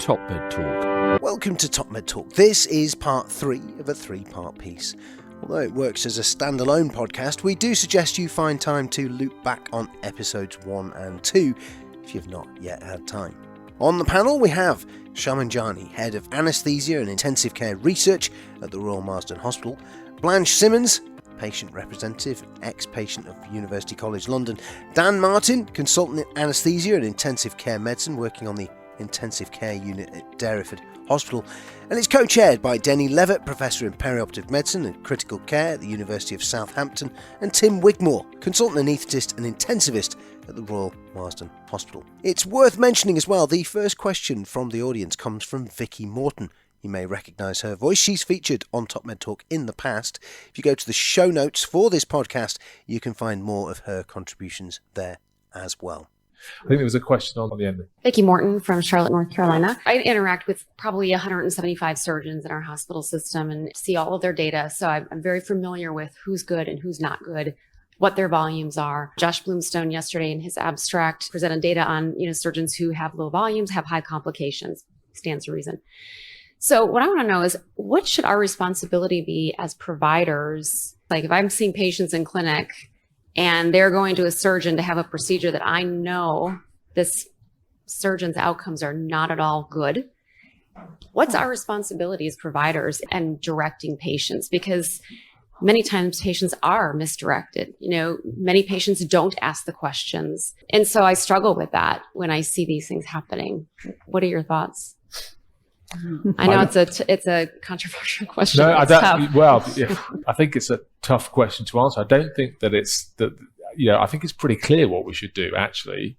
Top Med Talk. Welcome to Top Med Talk. This is part 3 of a 3-part piece. Although it works as a standalone podcast, we do suggest you find time to loop back on episodes 1 and 2 if you've not yet had time. On the panel we have Shaman Jhanj, Head of Anaesthesia and Intensive Care Research at the Royal Marsden Hospital, Blanche Symons, Patient Representative, ex-patient of University Collage London, Dan Martin, Consultant in Anaesthesia and Intensive Care Medicine, working on the Intensive Care Unit at Derriford Hospital, and it's co-chaired by Denny Levett, Professor in Perioperative Medicine and Critical Care at the University of Southampton, and Tim Wigmore, Consultant Anaesthetist and Intensivist at the Royal Marsden Hospital. It's worth mentioning as well, the first question from the audience comes from Vicky Morton. You may recognise her voice. She's featured on Top Med Talk in the past. If you go to the show notes for this podcast, you can find more of her contributions there as well. I think there was a question on the end. Vicky Morton from Charlotte, North Carolina. I interact with probably 175 surgeons in our hospital system and see all of their data. So I'm very familiar with who's good and who's not good, what their volumes are. Josh Bloomstone yesterday in his abstract presented data on, surgeons who have low volumes, have high complications. Stands to reason. So what I want to know is, what should our responsibility be as providers? Like if I'm seeing patients in clinic and they're going to a surgeon to have a procedure that I know this surgeon's outcomes are not at all good, what's our responsibility as providers and directing patients? Because many times patients are misdirected. Many patients don't ask the questions. And so I struggle with that when I see these things happening. What are your thoughts? I know it's a controversial question. No, I think it's a tough question to answer. I don't think that I think it's pretty clear what we should do actually,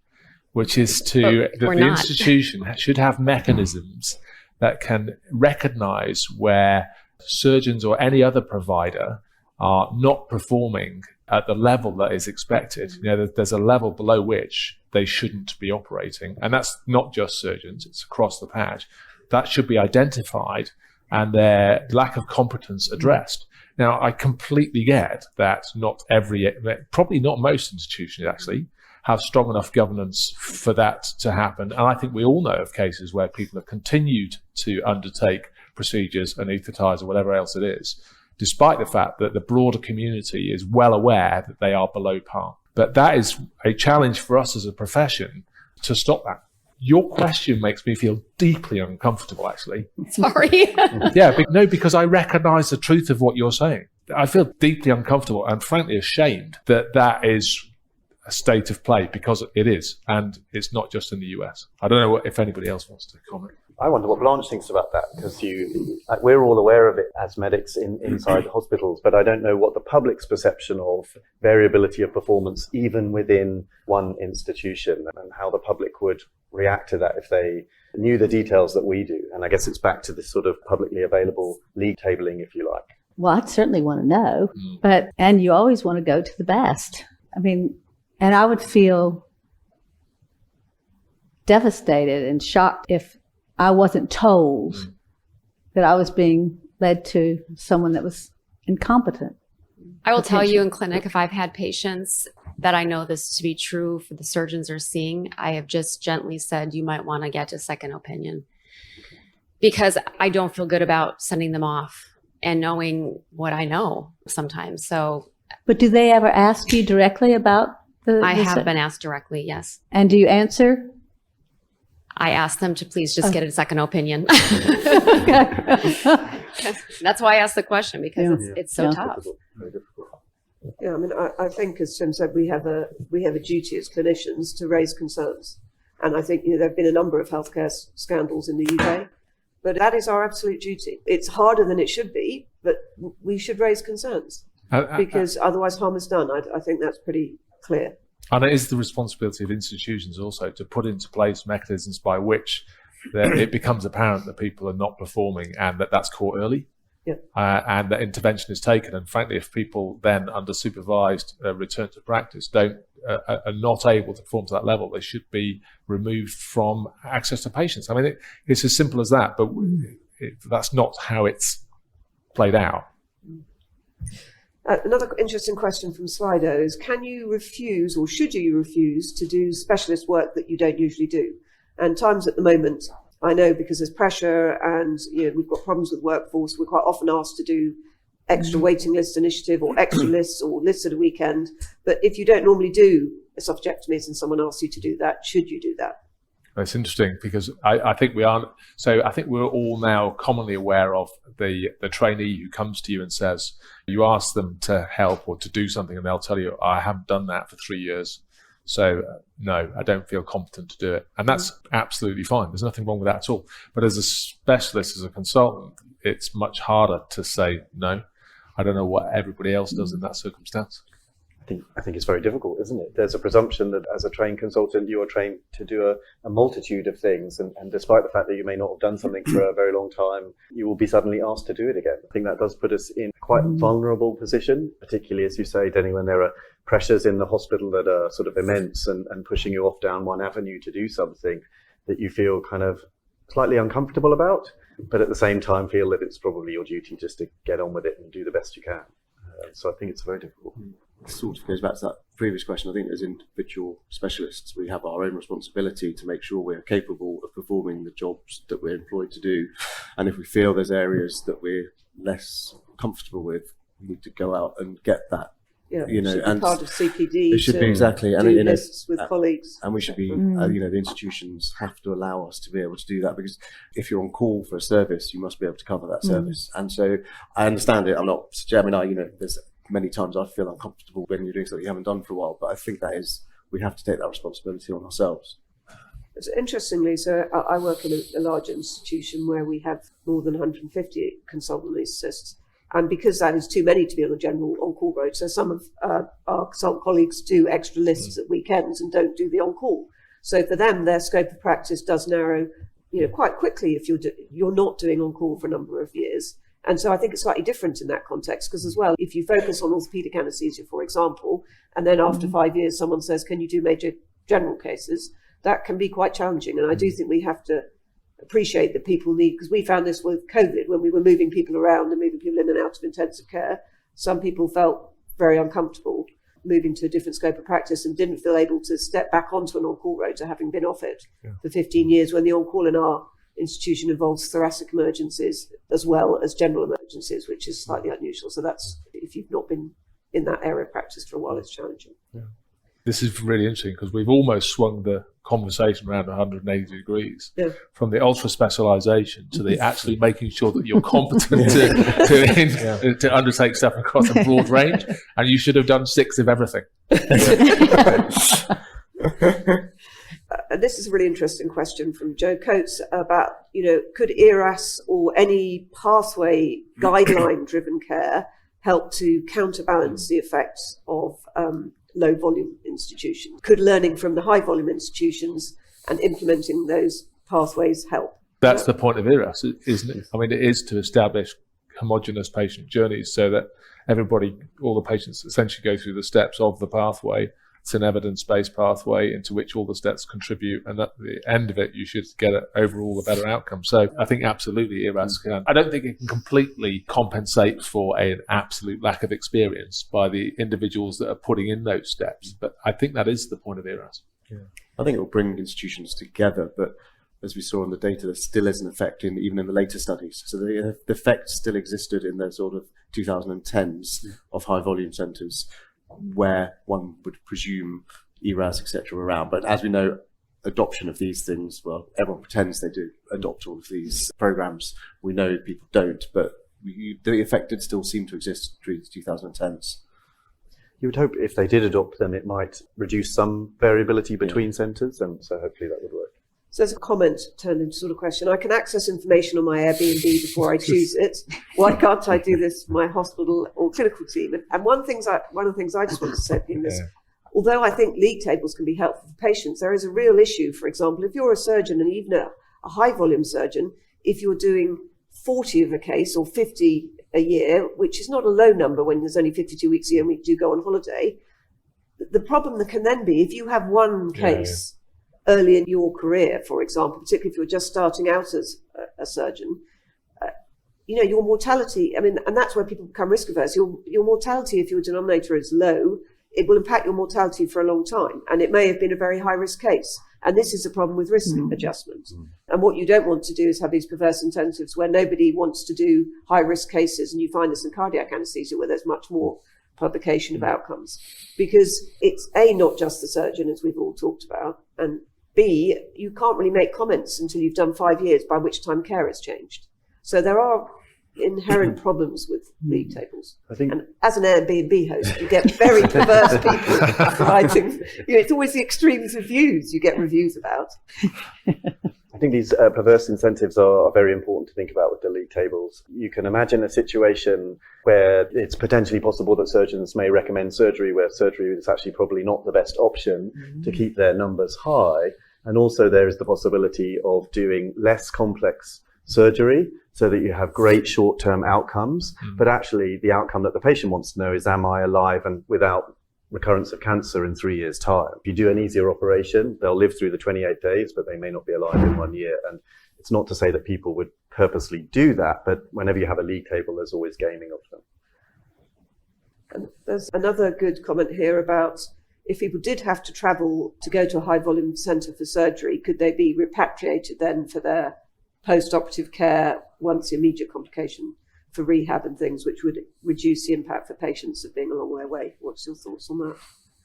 which is the institution should have mechanisms that can recognize where surgeons or any other provider are not performing at the level that is expected. There's a level below which they shouldn't be operating, and that's not just surgeons; it's across the patch. That should be identified and their lack of competence addressed. Now, I completely get that probably not most institutions actually, have strong enough governance for that to happen. And I think we all know of cases where people have continued to undertake procedures, anaesthetize or whatever else it is, despite the fact that the broader community is well aware that they are below par. But that is a challenge for us as a profession to stop that. Your question makes me feel deeply uncomfortable, actually. Sorry. Because I recognize the truth of what you're saying. I feel deeply uncomfortable and frankly ashamed that is a state of play, because it is. And it's not just in the US. I don't know if anybody else wants to comment. I wonder what Blanche thinks about that, because we're all aware of it as medics inside the hospitals, but I don't know what the public's perception of variability of performance, even within one institution, and how the public would react to that if they knew the details that we do. And I guess it's back to this sort of publicly available league tabling, if you like. Well, I'd certainly want to know, and you always want to go to the best. And I would feel devastated and shocked if I wasn't told that I was being led to someone that was incompetent. I will tell you in clinic, if I've had patients that I know this to be true for the surgeons are seeing, I have just gently said, you might want to get a second opinion, because I don't feel good about sending them off and knowing what I know sometimes. So, but do they ever ask you directly about I have been asked directly, yes. And do you answer? I asked them to please just get a second opinion. That's why I asked the question, because it's so tough. Yeah, I think, as Tim said, we have a duty as clinicians to raise concerns, and I think there have been a number of healthcare scandals in the UK, but that is our absolute duty. It's harder than it should be, but we should raise concerns because otherwise harm is done. I think that's pretty clear. And it is the responsibility of institutions also to put into place mechanisms by which it becomes apparent that people are not performing and that's caught early. Yeah. And that intervention is taken. And frankly, if people then under supervised return to practice are not able to perform to that level, they should be removed from access to patients. It's as simple as that, but that's not how it's played out. Another interesting question from Slido is, can you refuse, or should you refuse, to do specialist work that you don't usually do? And Times at the moment I know because there's pressure and we've got problems with workforce. We're quite often asked to do extra waiting list initiative or extra lists or lists at a weekend. But if you don't normally do esophagectomies and someone asks you to do that, should you do that? It's interesting because I think we aren't. So I think we're all now commonly aware of the trainee who comes to you and says, you ask them to help or to do something and they'll tell you, I haven't done that for 3 years. So no, I don't feel competent to do it. And that's absolutely fine. There's nothing wrong with that at all. But as a specialist, as a consultant, it's much harder to say, no, I don't know what everybody else does in that circumstance. I think it's very difficult, isn't it? There's a presumption that as a trained consultant, you are trained to do a multitude of things. And despite the fact that you may not have done something for a very long time, you will be suddenly asked to do it again. I think that does put us in quite a vulnerable position, particularly, as you say, Denny, when there are pressures in the hospital that are sort of immense and pushing you off down one avenue to do something that you feel kind of slightly uncomfortable about, but at the same time feel that it's probably your duty just to get on with it and do the best you can. So I think it's very difficult. It sort of goes back to that previous question. I think as individual specialists, we have our own responsibility to make sure we're capable of performing the jobs that we're employed to do. And if we feel there's areas that we're less comfortable with, we need to go out and get that. Yeah, and part of CPD. It should be exactly, and do lists with colleagues. And we should be, the institutions have to allow us to be able to do that, because if you're on call for a service, you must be able to cover that service. And so I understand it. I'm not. There's many times I feel uncomfortable when you're doing something you haven't done for a while, but I think we have to take that responsibility on ourselves. Interestingly, so I work in a large institution where we have more than 150 consultant anaesthetists. And because that is too many to be on the general on-call rota, some of our consultant colleagues do extra lists at weekends and don't do the on-call. So for them, their scope of practice does narrow, quite quickly if you're not doing on-call for a number of years. And so I think it's slightly different in that context, because as well, if you focus on orthopedic anaesthesia, for example, and then after 5 years, someone says, can you do major general cases? That can be quite challenging. And I do think we have to appreciate that people need, because we found this with COVID, when we were moving people around and moving people in and out of intensive care, some people felt very uncomfortable moving to a different scope of practice and didn't feel able to step back onto an on-call rota, having been off it for 15 years, when the on-call in our institution involves thoracic emergencies as well as general emergencies, which is slightly unusual. So that's, if you've not been in that area of practice for a while, it's challenging. Yeah. This is really interesting because we've almost swung the conversation around 180 degrees from the ultra specialisation to the actually making sure that you're competent to undertake stuff across a broad range, and you should have done 6 of everything. This is a really interesting question from Joe Coates about, could ERAS or any pathway guideline-driven care help to counterbalance the effects of low volume institutions? Could learning from the high volume institutions and implementing those pathways help? That's the point of ERAS, isn't it? I mean, it is to establish homogenous patient journeys so that all the patients essentially go through the steps of the pathway. It's an evidence-based pathway into which all the steps contribute, and at the end of it, you should get overall a better outcome. So I think absolutely ERAS can. I don't think it can completely compensate for an absolute lack of experience by the individuals that are putting in those steps, but I think that is the point of ERAS. Yeah. I think it will bring institutions together, but as we saw in the data, there still is an effect even in the later studies. So the effect still existed in the sort of 2010s of high-volume centres, where one would presume ERAS, etc., around. But as we know, adoption of these things, well, everyone pretends they do adopt all of these programs. We know people don't, but the effect did still seem to exist through the 2010s. You would hope if they did adopt them, it might reduce some variability between centres, and so hopefully that would work. So there's a comment turned into sort of question. I can access information on my Airbnb before I choose it. Why can't I do this for my hospital or clinical team? And one of the things I just want to say in this, although I think league tables can be helpful for patients, there is a real issue. For example, if you're a surgeon and even a high volume surgeon, if you're doing 40 of a case or 50 a year, which is not a low number when there's only 52 weeks a year and we do go on holiday, the problem that can then be if you have one case early in your career, for example, particularly if you're just starting out as a surgeon, your mortality, and that's where people become risk averse. Your mortality, if your denominator is low, it will impact your mortality for a long time. And it may have been a very high-risk case. And this is a problem with risk adjustment. And what you don't want to do is have these perverse incentives where nobody wants to do high-risk cases. And you find this in cardiac anaesthesia where there's much more publication of outcomes. Because it's A, not just the surgeon, as we've all talked about, and B, you can't really make comments until you've done 5 years, by which time care has changed. So there are inherent problems with league tables. And as an Airbnb host, you get very perverse people writing. It's always the extremes of views you get reviews about. I think these perverse incentives are very important to think about with the league tables. You can imagine a situation where it's potentially possible that surgeons may recommend surgery where surgery is actually probably not the best option to keep their numbers high. And also there is the possibility of doing less complex surgery so that you have great short-term outcomes. But actually the outcome that the patient wants to know is, am I alive and without recurrence of cancer in 3 years' time? If you do an easier operation, they'll live through the 28 days, but they may not be alive in 1 year. And it's not to say that people would purposely do that, but whenever you have a league table, there's always gaming of them. And there's another good comment here about if people did have to travel to go to a high volume centre for surgery, could they be repatriated then for their post-operative care once the immediate complication for rehab and things, which would reduce the impact for patients of being a long way away? What's your thoughts on that?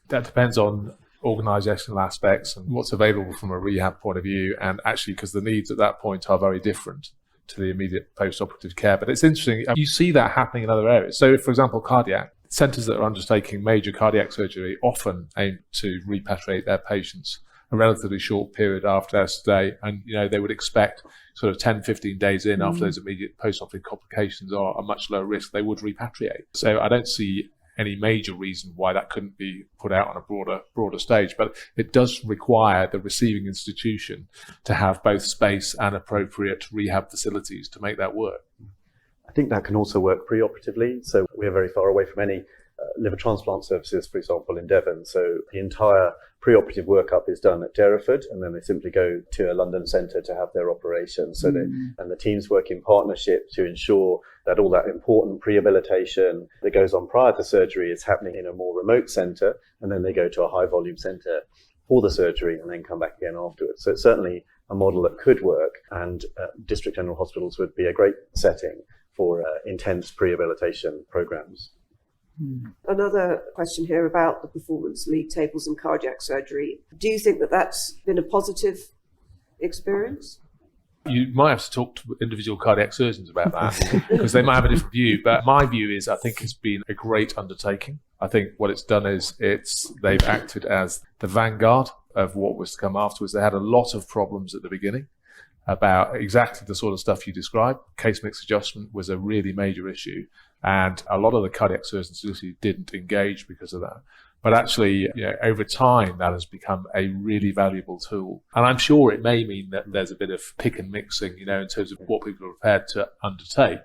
That depends on organisational aspects and what's available from a rehab point of view, and actually because the needs at that point are very different to the immediate post-operative care. But it's interesting, you see that happening in other areas. So, for example, cardiac centres that are undertaking major cardiac surgery often aim to repatriate their patients a relatively short period after their stay, and they would expect sort of 10-15 days in after those immediate post-operative complications are a much lower risk, they would repatriate. So I don't see any major reason why that couldn't be put out on a broader stage, but it does require the receiving institution to have both space and appropriate rehab facilities to make that work. I think that can also work preoperatively. So we're very far away from any liver transplant services, for example, in Devon. So the entire preoperative workup is done at Derriford, and then they simply go to a London centre to have their operation. So and the teams work in partnership to ensure that all that important prehabilitation that goes on prior to surgery is happening in a more remote centre, and then they go to a high volume centre for the surgery and then come back again afterwards. So it's certainly a model that could work, and district general hospitals would be a great setting for intense prehabilitation programs. Another question here about the performance league tables in cardiac surgery. Do you think that that's been a positive experience? You might have to talk to individual cardiac surgeons about that because they might have a different view. But my view is I think it's been a great undertaking. I think what it's done is they've acted as the vanguard of what was to come afterwards. They had a lot of problems at the beginning about exactly the sort of stuff you described. Case mix adjustment was a really major issue, and a lot of the cardiac surgeons didn't engage because of that. But actually, over time, that has become a really valuable tool. And I'm sure it may mean that there's a bit of pick and mixing, in terms of what people are prepared to undertake.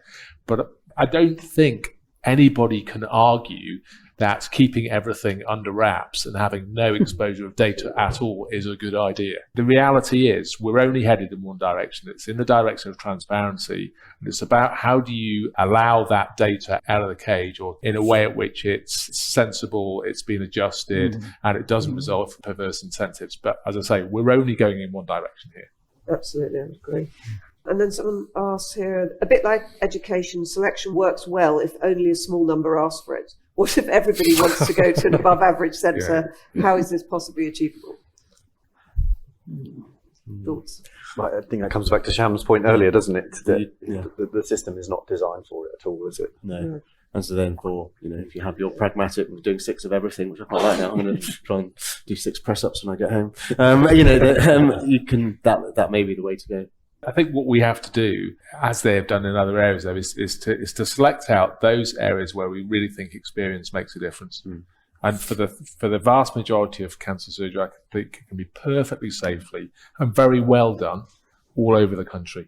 But I don't think anybody can argue that keeping everything under wraps and having no exposure of data at all is a good idea. The reality is we're only headed in one direction. It's in the direction of transparency. And it's about how do you allow that data out of the cage, or in a way at which it's sensible, it's been adjusted, and it doesn't result from perverse incentives. But as I say, we're only going in one direction here. Absolutely, I agree. And then someone asks here, a bit like education, selection works well if only a small number ask for it. What if everybody wants to go to an above average centre? Yeah. How is this possibly achievable? Thoughts? Well, I think that comes back to Sham's point earlier, doesn't it? That the system is not designed for it at all, is it? No. And so then if you have your pragmatic, we're doing 6 of everything, which I quite like now, I'm going to try and do 6 press-ups when I get home. That may be the way to go. I think what we have to do, as they have done in other areas, though, is to select out those areas where we really think experience makes a difference. And for the vast majority of cancer surgery, I think it can be perfectly safely and very well done all over the country.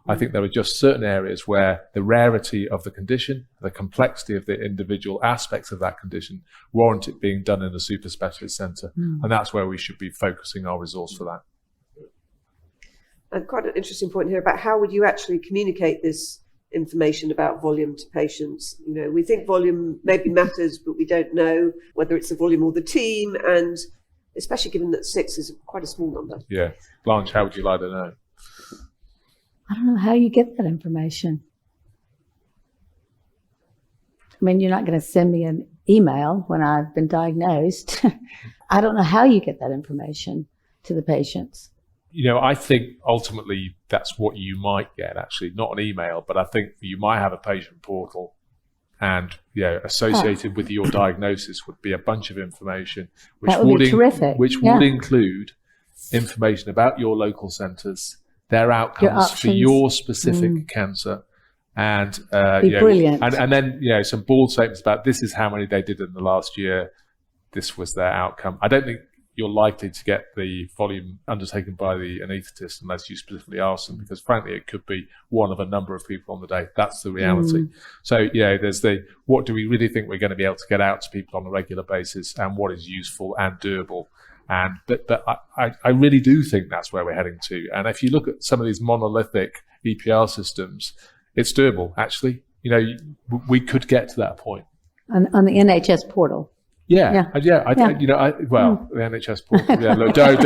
I think there are just certain areas where the rarity of the condition, the complexity of the individual aspects of that condition warrant it being done in a super specialist centre. And that's where we should be focusing our resource for that. And quite an interesting point here about how would you actually communicate this information about volume to patients. We think volume maybe matters, but we don't know whether it's the volume or the team, and especially given that 6 is quite a small number. Yeah. Blanche, how would you like to know? I don't know how you get that information. I mean, you're not going to send me an email when I've been diagnosed. I don't know how you get that information to the patients. I think ultimately that's what you might get, actually, not an email, but I think you might have a patient portal, and associated with your diagnosis would be a bunch of information which would be terrific. Which would include information about your local centres, their outcomes for your specific cancer, and brilliant. And then some bold statements about this is how many they did in the last year, this was their outcome. I don't think you're likely to get the volume undertaken by the anaesthetist unless you specifically ask them, because frankly it could be one of a number of people on the day. That's the reality. So there's what do we really think we're going to be able to get out to people on a regular basis, and what is useful and doable. And but I really do think that's where we're heading to. And if you look at some of these monolithic EPR systems, it's doable. Actually, we could get to that point on the NHS portal. The NHS portal. Yeah, look, don't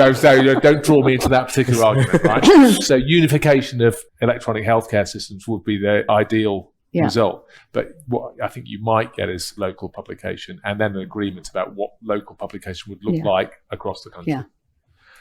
draw me into that particular argument, right? So unification of electronic healthcare systems would be the ideal result. But what I think you might get is local publication, and then an agreement about what local publication would look like across the country. Yeah.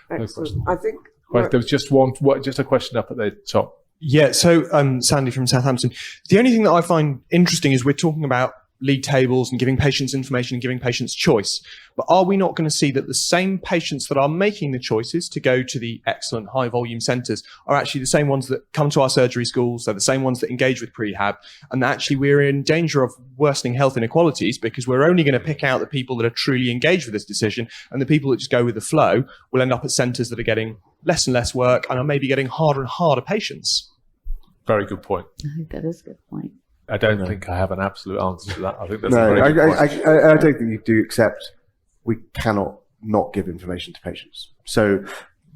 Excellent. I think there was just a question up at the top. Yeah. So, Sandy from Southampton. The only thing that I find interesting is we're talking about league tables and giving patients information and giving patients choice. But are we not going to see that the same patients that are making the choices to go to the excellent high volume centres are actually the same ones that come to our surgery schools? They're the same ones that engage with prehab, and actually we're in danger of worsening health inequalities, because we're only going to pick out the people that are truly engaged with this decision, and the people that just go with the flow will end up at centres that are getting less and less work and are maybe getting harder and harder patients. Very good point. I think that is a good point. I don't think I have an absolute answer to that. I think that's no, a very good point. I don't think you do, except we cannot not give information to patients. So,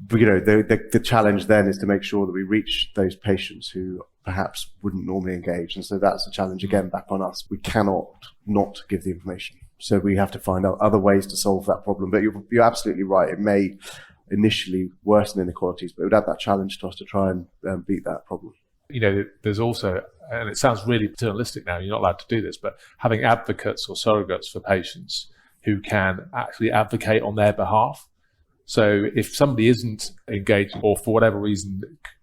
the challenge then is to make sure that we reach those patients who perhaps wouldn't normally engage. And so that's a challenge again back on us. We cannot not give the information. So we have to find out other ways to solve that problem. But you're absolutely right. It may initially worsen inequalities, but it would add that challenge to us to try and beat that problem. There's also, and it sounds really paternalistic now, you're not allowed to do this, but having advocates or surrogates for patients who can actually advocate on their behalf. So if somebody isn't engaged, or for whatever reason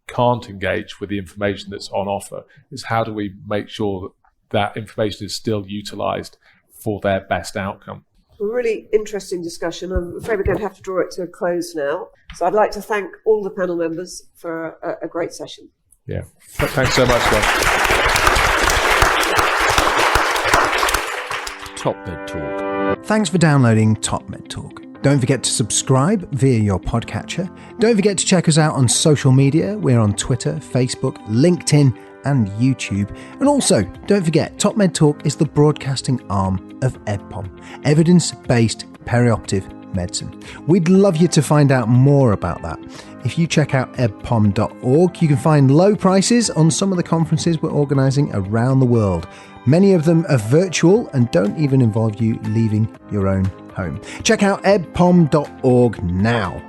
can't engage with the information that's on offer, is how do we make sure that information is still utilised for their best outcome? A really interesting discussion. I'm afraid we're going to have to draw it to a close now. So I'd like to thank all the panel members for a great session. Yeah. Thanks so much, guys. Top Med Talk. Thanks for downloading Top Med Talk. Don't forget to subscribe via your podcatcher. Don't forget to check us out on social media. We're on Twitter, Facebook, LinkedIn, and YouTube. And also, don't forget, Top Med Talk is the broadcasting arm of EBPOM, Evidence-Based Perioperative Medicine. We'd love you to find out more about that. If you check out ebpom.org, you can find low prices on some of the conferences we're organising around the world. Many of them are virtual and don't even involve you leaving your own home. Check out ebpom.org now.